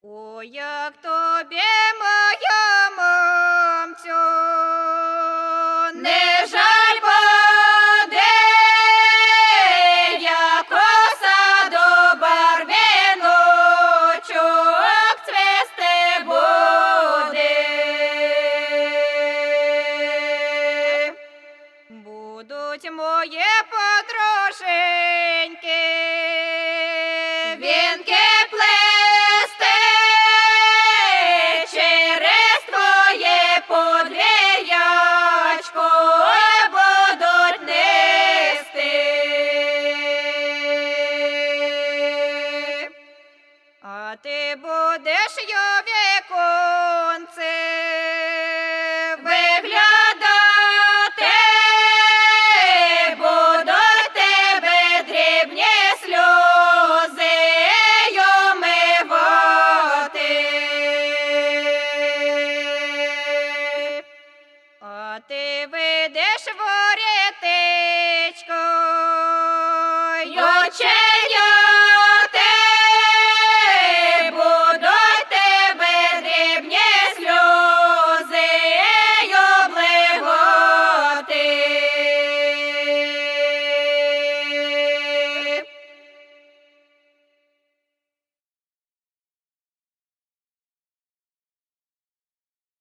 О, як тобі, моя мамцю, не жаль буде, як коса до барвіночок цвісти буде. Будуть мої подруженьки вінки плести через твоє подвір'ячко будуть нести. А ти будеш йо віконце виглядати, будуть тебе дрібні сльози й омивати. А ти вийдеш в рітечко й оченя